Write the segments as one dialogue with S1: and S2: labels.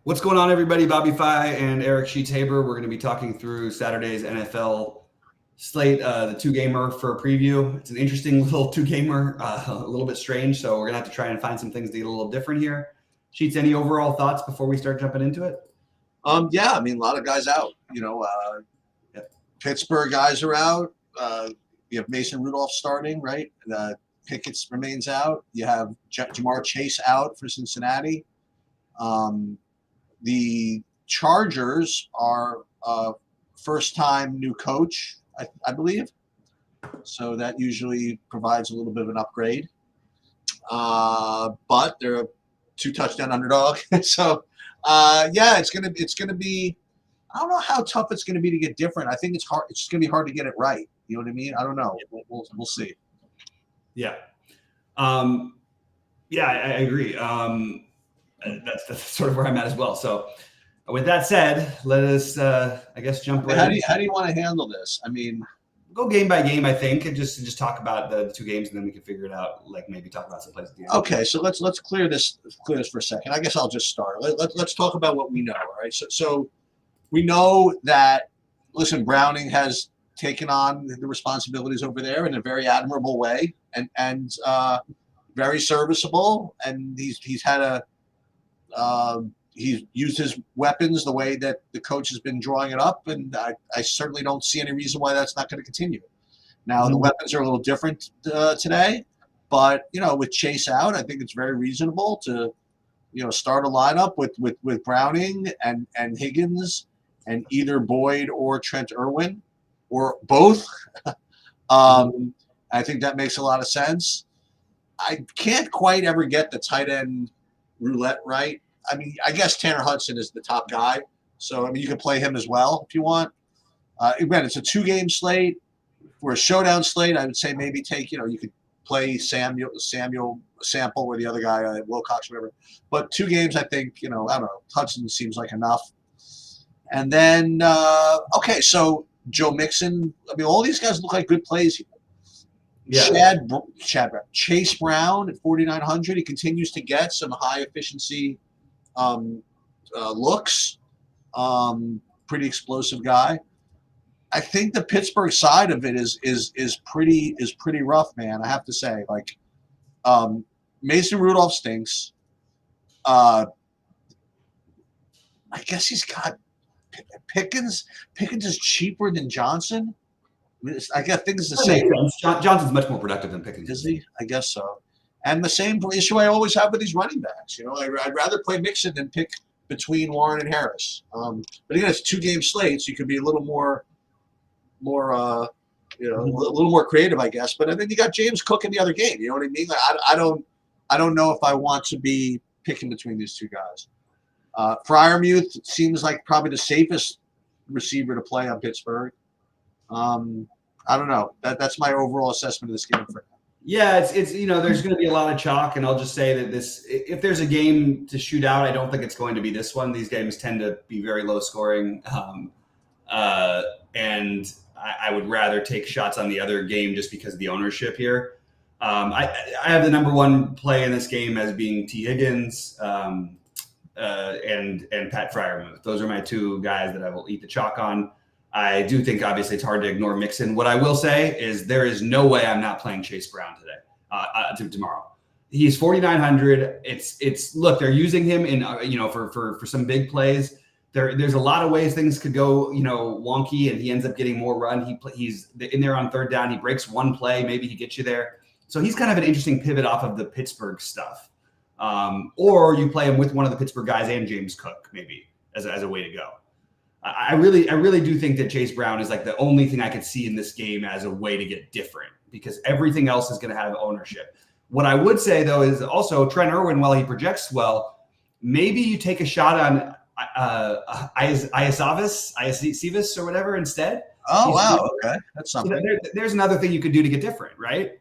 S1: What's going on, everybody? BobbyFi and Eric Sheets-Haber. We're going to be talking through Saturday's NFL slate, the two-gamer for a preview. It's an interesting little two-gamer, a little bit strange, so we're going to have to try and find some things that get a little different here. Sheets, any overall thoughts before we start jumping into it?
S2: Yeah, I mean, a lot of guys out. Pittsburgh guys are out. You have Mason Rudolph starting, right? Pickett remains out. You have Jamar Chase out for Cincinnati. The Chargers are first-time new coach, I believe. So that usually provides a little bit of an upgrade. But they're a 2-touchdown underdog. So, yeah, it's gonna be. I don't know how tough it's gonna be to get different. I think it's hard. It's gonna be hard to get it right. You know what I mean? I don't know. We'll see.
S1: Yeah. Yeah, I agree. That's sort of where I'm at as well. So with that said, let us, I guess, jump right in.
S2: How do you want to handle this? I mean,
S1: go game by game, I think, and just talk about the two games, and then we can figure it out. Like maybe talk about some places at the end.
S2: Okay, so let's clear this for a second. I guess I'll just start. Let's talk about what we know. All right. So we know that, listen, Browning has taken on the responsibilities over there in a very admirable way, and very serviceable, and he's had he's used his weapons the way that the coach has been drawing it up, and I certainly don't see any reason why that's not going to continue. Now, the weapons are a little different today, but, with Chase out, I think it's very reasonable to, start a lineup with Browning and Higgins and either Boyd or Trent Irwin or both. I think that makes a lot of sense. I can't quite ever get the tight end roulette right. I mean, I guess Tanner Hudson is the top guy. So, I mean, you can play him as well if you want. Again, it's a 2-game slate. For a showdown slate, I would say maybe take, you could play Samuel Sample or the other guy, Wilcox, whatever. But 2 games, I think, I don't know, Hudson seems like enough. And then, okay, so Joe Mixon. I mean, all these guys look like good plays here. Yeah. Chase Brown at 4,900. He continues to get some high efficiency looks. Pretty explosive guy. I think the Pittsburgh side of it is pretty rough, man. I have to say, like, Mason Rudolph stinks. I guess he's got Pickens. Pickens is cheaper than Johnson. I guess things is the same.
S1: Johnson's much more productive than Pickens.
S2: Is he? I guess so. And the same issue I always have with these running backs. I'd rather play Mixon than pick between Warren and Harris. But again, it's a 2-game slate, so you can be a little more, a little more creative, I guess. But then you got James Cook in the other game. You know what I mean? Like, I don't know if I want to be picking between these two guys. Freiermuth seems like probably the safest receiver to play on Pittsburgh. I don't know. That's my overall assessment of this game for now.
S1: Yeah, it's there's going to be a lot of chalk, and I'll just say that if there's a game to shoot out, I don't think it's going to be this one. These games tend to be very low scoring, and I would rather take shots on the other game just because of the ownership here. I have the number one play in this game as being T. Higgins and Pat Freiermuth. Those are my 2 guys that I will eat the chalk on. I do think, obviously, it's hard to ignore Mixon. What I will say is there is no way I'm not playing Chase Brown today, tomorrow. He's 4,900. It's look, they're using him in, for some big plays. There's a lot of ways things could go, wonky, and he ends up getting more run. He's in there on 3rd down. He breaks one play. Maybe he gets you there. So he's kind of an interesting pivot off of the Pittsburgh stuff. Or you play him with one of the Pittsburgh guys and James Cook, maybe as a way to go. I really do think that Chase Brown is like the only thing I could see in this game as a way to get different, because everything else is going to have ownership. What I would say, though, is also Trent Irwin, while he projects well, maybe you take a shot on Iasivis or whatever instead.
S2: Oh, wow. Okay. That's something.
S1: So there's another thing you could do to get different, right?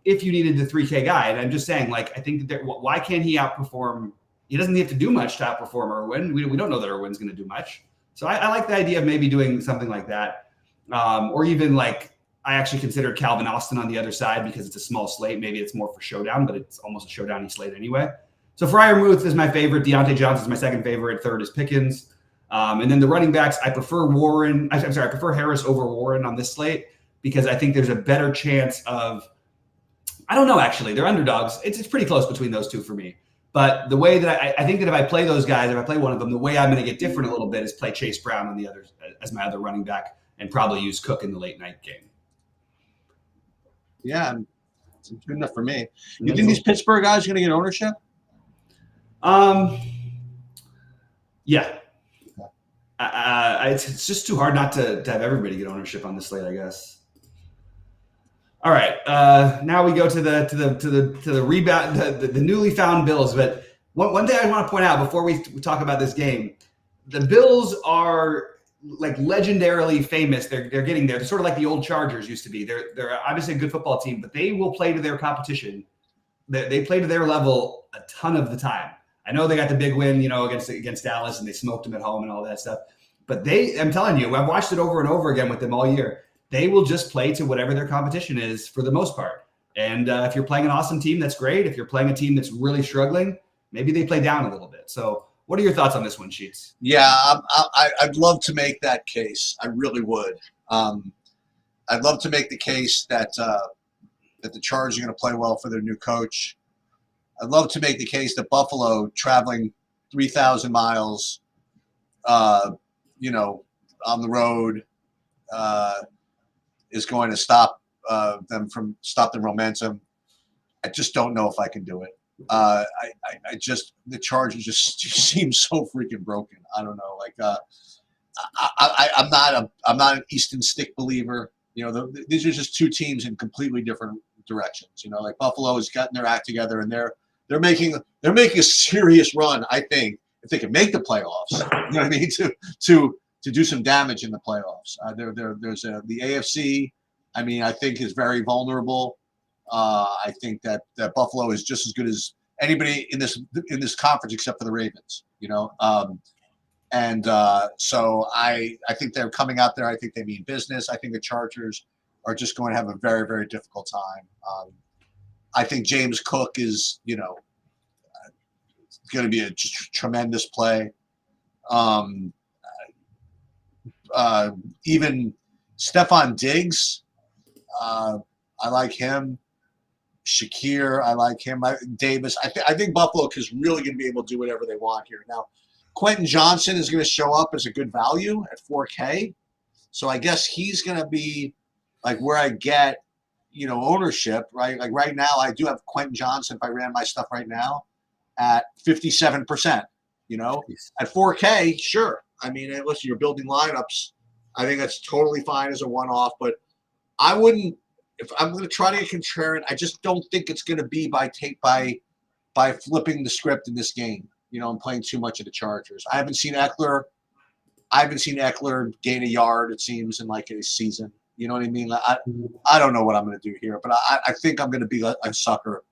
S1: If you needed the 3K guy. And I'm just saying, like, I think that why can't he outperform? He doesn't have to do much to outperform Irwin. We don't know that Irwin's going to do much. So I like the idea of maybe doing something like that. Or even like I actually considered Calvin Austin on the other side because it's a small slate. Maybe it's more for showdown, but it's almost a showdown-y slate anyway. So So Freiermuth is my favorite. Deontay Johnson is my second favorite. Third is Pickens. And then the running backs, I prefer I prefer Harris over Warren on this slate because I think there's a better chance of, I don't know, actually. They're underdogs. It's pretty close between those two for me. But the way that I think that if I play those guys, if I play one of them, the way I'm going to get different a little bit is play Chase Brown on the others as my other running back and probably use Cook in the late night game.
S2: Yeah, it's good enough for me. You think these Pittsburgh guys are going to get ownership?
S1: Yeah. It's just too hard not to have everybody get ownership on this slate, I guess. All right. Now we go to the rebound, the newly found Bills. But one thing I want to point out before we talk about this game, the Bills are like legendarily famous. They're getting there. They're sort of like the old Chargers used to be. They're obviously a good football team, but they will play to their competition. They play to their level a ton of the time. I know they got the big win, against Dallas, and they smoked them at home and all that stuff. But I'm telling you, I've watched it over and over again with them all year. They will just play to whatever their competition is for the most part. And if you're playing an awesome team, that's great. If you're playing a team that's really struggling, maybe they play down a little bit. So what are your thoughts on this one, Sheets?
S2: Yeah, I'd love to make that case. I really would. I'd love to make the case that the Chargers are going to play well for their new coach. I'd love to make the case that Buffalo, traveling 3,000 miles, on the road, is going to stop the momentum. I just don't know if I can do it. The Chargers just seem so freaking broken. I don't know. I'm not an Easton Stick believer. These are just two teams in completely different directions. Buffalo has gotten their act together and they're making a serious run. I think if they can make the playoffs, you know what I mean, to do some damage in the playoffs. There's the AFC. I mean, I think is very vulnerable. I think that Buffalo is just as good as anybody in this conference except for the Ravens. So I think they're coming out there. I think they mean business. I think the Chargers are just going to have a very, very difficult time. I think James Cook is, going to be a tremendous play. Even Stephon Diggs, I like him. Shakir, I like him. Davis. I think Buffalo is really going to be able to do whatever they want here. Now, Quentin Johnson is going to show up as a good value at $4K. So I guess he's going to be like where I get, ownership, right? Like right now, I do have Quentin Johnson, if I ran my stuff right now, at 57%, at 4K, sure. I mean, listen, you're building lineups. I think that's totally fine as a one-off, but I wouldn't, if I'm going to try to get contrarian, I just don't think it's going to be by flipping the script in this game. I'm playing too much of the Chargers. I haven't seen Eckler gain a yard, it seems, in like a season. You know what I mean? I don't know what I'm going to do here, but I think I'm going to be a sucker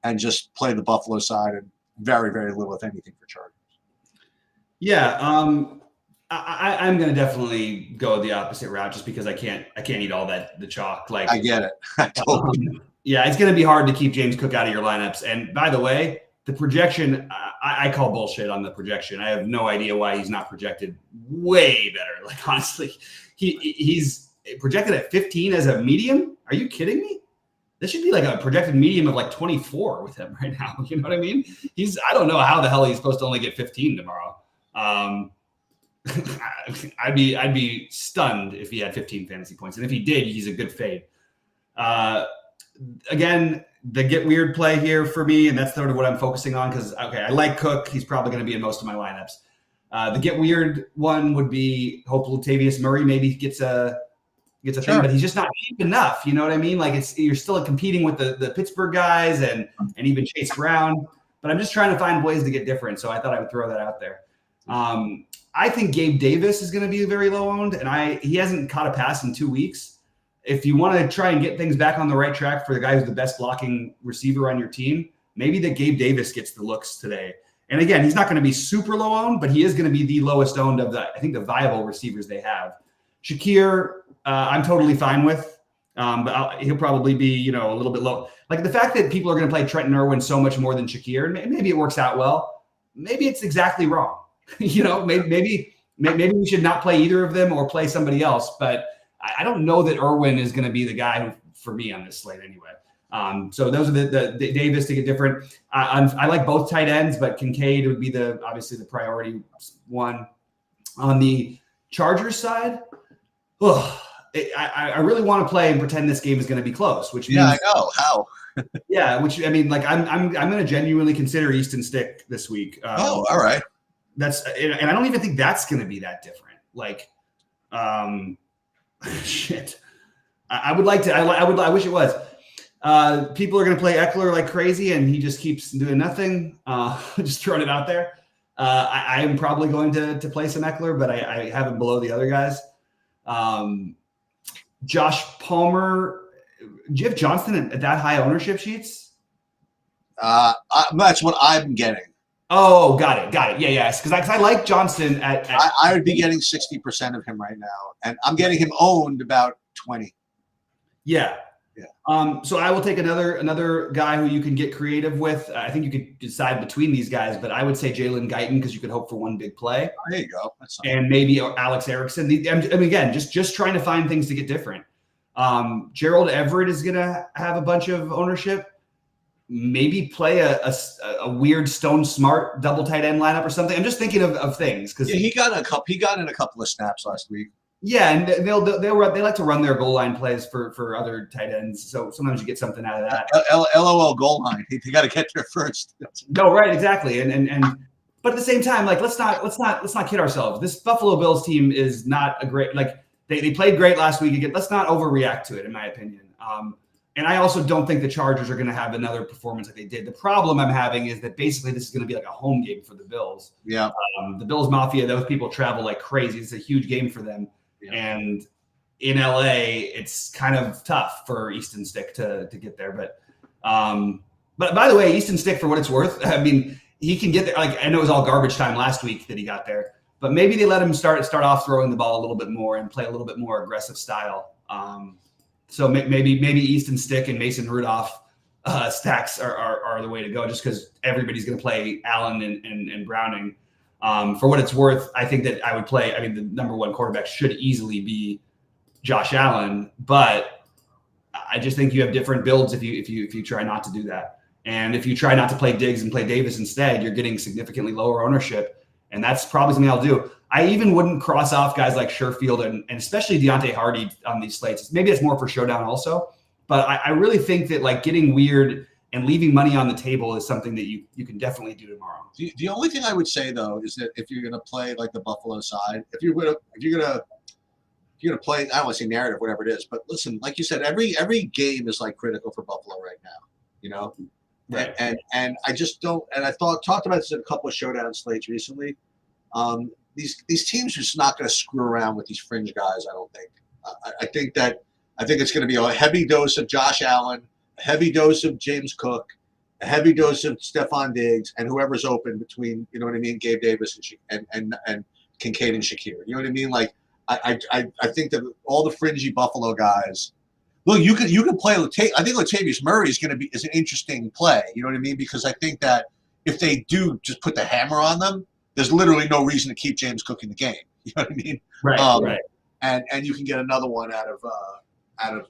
S2: and just play the Buffalo side and very, very little, if anything, for Chargers.
S1: Yeah, I'm going to definitely go the opposite route just because I can't eat all the chalk. Like
S2: I get it. I totally get it.
S1: Yeah, it's going to be hard to keep James Cook out of your lineups. And by the way, the projection, I call bullshit on the projection. I have no idea why he's not projected way better. Like honestly, he's projected at 15 as a medium. Are you kidding me? This should be like a projected medium of like 24 with him right now. You know what I mean? I don't know how the hell he's supposed to only get 15 tomorrow. I'd be stunned if he had 15 fantasy points. And if he did, he's a good fade. Again, the get weird play here for me, and that's sort of what I'm focusing on because, okay, I like Cook. He's probably going to be in most of my lineups. The get weird one would be hope Latavius Murray maybe gets a thing, but he's just not cheap enough. You know what I mean? Like you're still competing with the Pittsburgh guys and even Chase Brown. But I'm just trying to find ways to get different. So I thought I would throw that out there. I think Gabe Davis is going to be very low owned, and he hasn't caught a pass in 2 weeks. If you want to try and get things back on the right track for the guy who's the best blocking receiver on your team, maybe that Gabe Davis gets the looks today. And again, he's not going to be super low owned, but he is going to be the lowest owned of the viable receivers they have. Shakir, I'm totally fine with. But he'll probably be, a little bit low. Like the fact that people are going to play Trenton Irwin so much more than Shakir, and maybe it works out well. Maybe it's exactly wrong. Maybe we should not play either of them or play somebody else. But I don't know that Irwin is going to be the guy for me on this slate anyway. So those are the Davis to get different. I like both tight ends, but Kincaid would be obviously the priority one. On the Chargers side, I really want to play and pretend this game is going to be close. Which means,
S2: I know how.
S1: Yeah, which I mean, like I'm going to genuinely consider Easton Stick this week.
S2: All right.
S1: And I don't even think that's going to be that different. Like, shit. I would like to. I wish it was. People are going to play Eckler like crazy, and he just keeps doing nothing. Just throwing it out there. I am probably going to play some Eckler, but I have him below the other guys. Josh Palmer. Do you have Johnston at that high ownership sheets?
S2: That's what I'm getting.
S1: Oh, got it. Yeah. Because I like Johnston
S2: I would be getting 60% of him right now, and I'm getting him owned about 20.
S1: Yeah. So I will take another guy who you can get creative with. I think you could decide between these guys, but I would say Jalen Guyton because you could hope for one big play.
S2: There you go.
S1: And maybe Alex Erickson. Again, just trying to find things to get different. Gerald Everett is going to have a bunch of ownership. Maybe play a weird Stone Smart double tight end lineup or something. I'm just thinking of things because
S2: he got in a couple of snaps last week.
S1: Yeah, and they like to run their goal line plays for other tight ends. So sometimes you get something out of that.
S2: LOL goal line. You got to get there first.
S1: No, right, exactly. And but at the same time, like let's not kid ourselves. This Buffalo Bills team is not a great they played great last week again. Let's not overreact to it, in my opinion. And I also don't think the Chargers are going to have another performance like they did. The problem I'm having is that basically this is going to be like a home game for the Bills.
S2: Yeah.
S1: The Bills Mafia, those people travel like crazy. It's a huge game for them. Yeah. And in LA, it's kind of tough for Easton Stick to get there. But by the way, Easton Stick, for what it's worth, I mean, he can get there. Like I know it was all garbage time last week that he got there, but maybe they let him start off throwing the ball a little bit more and play a little bit more aggressive style. So maybe Easton Stick and Mason Rudolph stacks are the way to go, just because everybody's going to play Allen and Browning. For what it's worth, I think that I would play. I mean, the number one quarterback should easily be Josh Allen, but I just think you have different builds if you try not to do that, and if you try not to play Diggs and play Davis instead, you're getting significantly lower ownership, and that's probably something I'll do. I even wouldn't cross off guys like Sherfield and especially Deontay Hardy on these slates. Maybe it's more for showdown also, but I really think that like getting weird and leaving money on the table is something that you can definitely do tomorrow.
S2: The only thing I would say though is that if you're going to play like the Buffalo side, if you're going to play, I don't want to say narrative, whatever it is, but listen, like you said, every game is like critical for Buffalo right now,
S1: Right.
S2: And I just don't, and I talked about this in a couple of showdown slates recently. These teams are just not going to screw around with these fringe guys. I don't think. I think it's going to be a heavy dose of Josh Allen, a heavy dose of James Cook, a heavy dose of Stephon Diggs, and whoever's open between, you know what I mean, Gabe Davis and Kincaid and Shakir. You know what I mean? Like I think that all the fringy Buffalo guys. Look, you can play. I think Latavius Murray is an interesting play. You know what I mean? Because I think that if they do just put the hammer on them, there's literally no reason to keep James Cook in the game. You know what I mean?
S1: Right.
S2: And you can get another one out of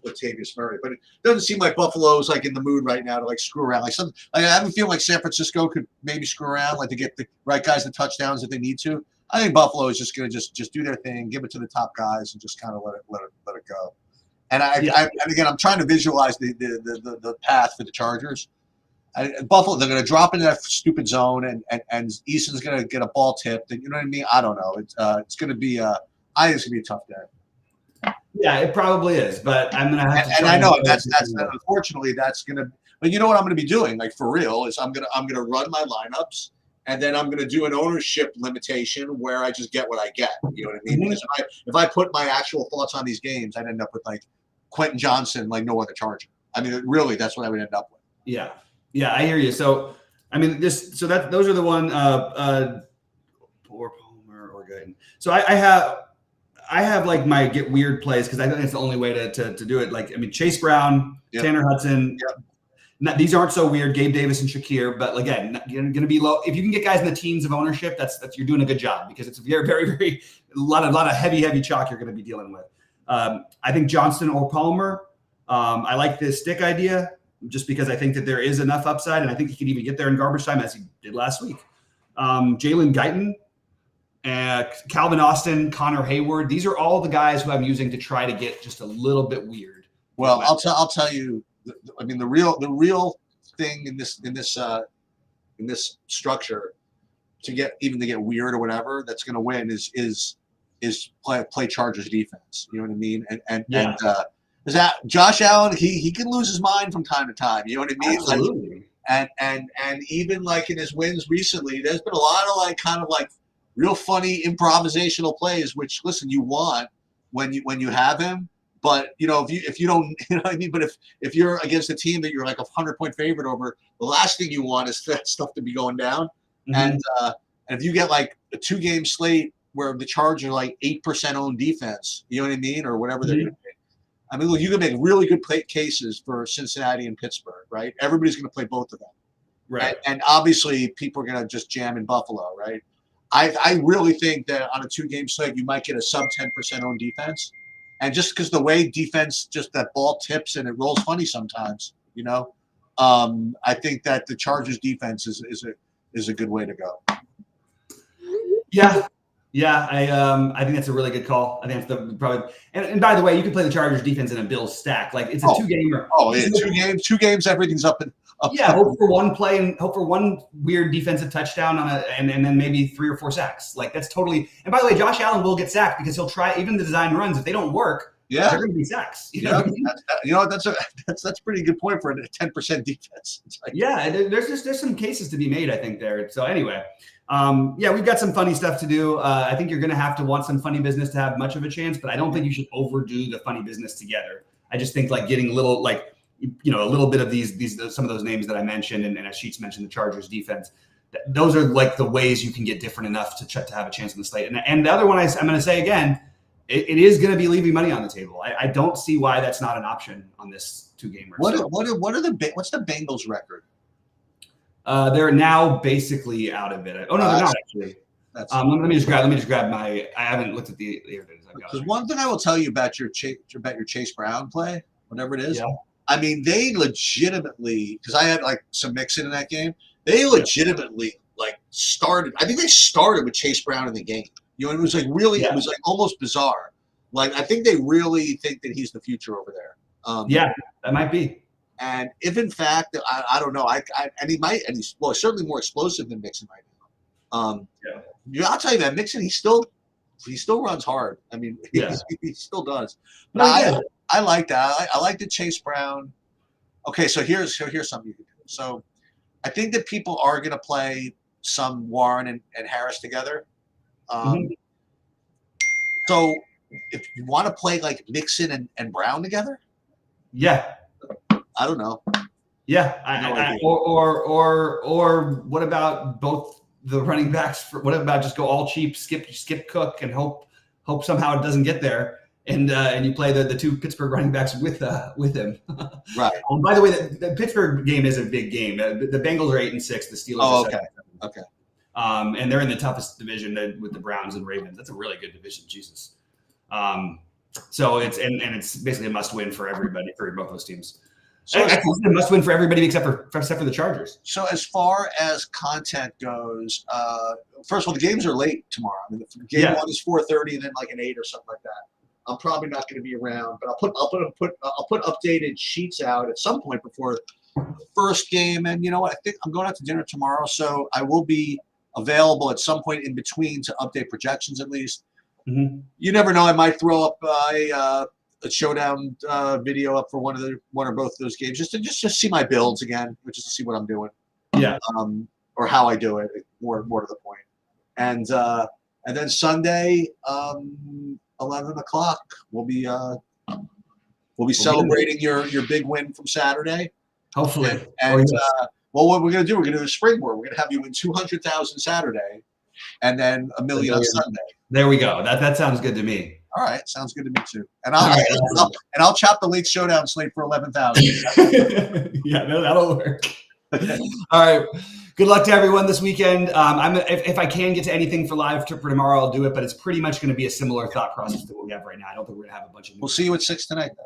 S2: Latavius Murray. But it doesn't seem like Buffalo's like in the mood right now to like screw around. I have a feeling like San Francisco could maybe screw around, like to get the right guys the touchdowns if they need to. I think Buffalo is just going to just do their thing, give it to the top guys, and just kind of let it go. And again, I'm trying to visualize the path for the Chargers. Buffalo, they're going to drop into that stupid zone, and Easton's going to get a ball tipped. And you know what I mean? I don't know. It's going to be I think it's going to be a tough day.
S1: Yeah, it probably is. But I'm going to have to.
S2: And I know that's unfortunately that's going to. But you know what I'm going to be doing, like for real, is I'm going to run my lineups, and then I'm going to do an ownership limitation where I just get what I get. You know what I mean?
S1: Mm-hmm.
S2: Because if I put my actual thoughts on these games, I'd end up with like Quentin Johnson, like no other Charger. I mean, really, that's what I would end up with.
S1: Yeah, I hear you. So, I mean, those are the one poor Palmer or good. So I I have like my get weird plays because I think it's the only way to do it. Like, I mean, Chase Brown,
S2: Yep.
S1: Tanner Hudson.
S2: Yep.
S1: These aren't so weird. Gabe Davis and Shakir, but again, you're going to be low. If you can get guys in the teens of ownership, that's you're doing a good job because it's a very, very, very a lot of heavy chalk you're going to be dealing with. I think Johnston or Palmer. I like this stick idea just because I think that there is enough upside, and I think he can even get there in garbage time as he did last week. Jalen Guyton, Calvin Austin, Connor Hayward. These are all the guys who I'm using to try to get just a little bit weird.
S2: Well, I'll tell you. I mean, the real thing in this structure to get weird or whatever that's going to win is play Chargers defense. You know what I mean? And is that Josh Allen? He can lose his mind from time to time. You know what I mean?
S1: Absolutely.
S2: Like, and even like in his wins recently, there's been a lot of like kind of like real funny improvisational plays. Which listen, you want when you have him. But if you don't, you know what I mean. But if you're against a team that you're like 100-point favorite over, the last thing you want is that stuff to be going down. Mm-hmm. And if you get like a 2-game slate where the Chargers are like 8% owned defense, you know what I mean, or whatever they're going to be. I mean, look, you can make really good cases for Cincinnati and Pittsburgh, right? Everybody's going to play both of them,
S1: right?
S2: And obviously, people are going to just jam in Buffalo, right? I really think that on a 2-game slate, you might get a sub 10% owned defense. And just because the way defense, just that ball tips and it rolls funny sometimes, I think that the Chargers defense is a good way to go.
S1: Yeah, I think that's a really good call. I think that's probably. And by the way, you can play the Chargers defense in a Bills stack. Like it's a 2-gamer.
S2: Oh, yeah, 2 games, everything's up.
S1: Yeah, hope for one play and hope for one weird defensive touchdown and then maybe 3 or 4 sacks. Like that's totally. And by the way, Josh Allen will get sacked because he'll try even the design runs. If they don't work, they're going to be sacks.
S2: That's a pretty good point for a 10% defense.
S1: Like, there's some cases to be made, I think there. So anyway, we've got some funny stuff to do. I think you're going to have to want some funny business to have much of a chance, but I don't think you should overdo the funny business together. I just think like getting a little like. A little bit of these some of those names that I mentioned, and as Sheets mentioned, the Chargers defense. Those are like the ways you can get different enough to have a chance in the slate. And the other one I'm going to say again, it is going to be leaving money on the table. I don't see why that's not an option on this 2-gamer.
S2: What's the Bengals record?
S1: They're now basically out of it. Oh no, they're not actually. Let me just grab my. I haven't looked at the here it is.
S2: Because one thing I will tell you about your Chase Brown play, whatever it is.
S1: Yeah.
S2: I mean, they legitimately, because I had like some mix in that game, they legitimately like started. I think they started with Chase Brown in the game. It was like really, it was like almost bizarre. Like I think they really think that he's the future over there.
S1: That might be. And
S2: if in fact, I don't know, he's certainly more explosive than Mixon right now. I'll tell you that Mixon, he still runs hard. I mean, he still does. But I like that. I like the Chase Brown. Okay, so here's something you can do. So I think that people are going to play some Warren and Harris together. So if you want to play like Mixon and Brown together, I don't know.
S1: Or what about both the running backs? What about just go all cheap, skip Cook, and hope somehow it doesn't get there. And you play the 2 Pittsburgh running backs with him.
S2: Right.
S1: By the way, the Pittsburgh game is a big game. The Bengals are 8-6. The Steelers are 7.
S2: Okay.
S1: And they're in the toughest division with the Browns and Ravens. That's a really good division. Jesus. So it's basically a must win for everybody for both those teams. So it's a must win for everybody except for the Chargers.
S2: So as far as content goes, first of all, the games are late tomorrow. I mean, game 1 is 4:30, and then like an 8 or something like that. I'm probably not going to be around, but I'll put updated sheets out at some point before the first game. And you know what? I think I'm going out to dinner tomorrow, so I will be available at some point in between to update projections at least. Mm-hmm. You never know. I might throw up a showdown video up for one or both of those games just to see my builds again, just to see what I'm doing.
S1: Yeah.
S2: Or how I do it. More to the point. And then Sunday. 11 o'clock. We'll be celebrating your big win from Saturday.
S1: Hopefully.
S2: And what we're going to do, we're going to do a springboard. We're going to have you win 200,000 Saturday, and then $1 million on Sunday.
S1: There we go. That sounds good to me.
S2: All right, sounds good to me too. And I'll chop the late showdown slate for 11,000.
S1: Yeah, no, that'll work. All right. Good luck to everyone this weekend. If I can get to anything for live for tomorrow, I'll do it. But it's pretty much going to be a similar thought process to what we have right now. I don't think we're going to have a bunch of.
S2: We'll see you at 6 tonight, though.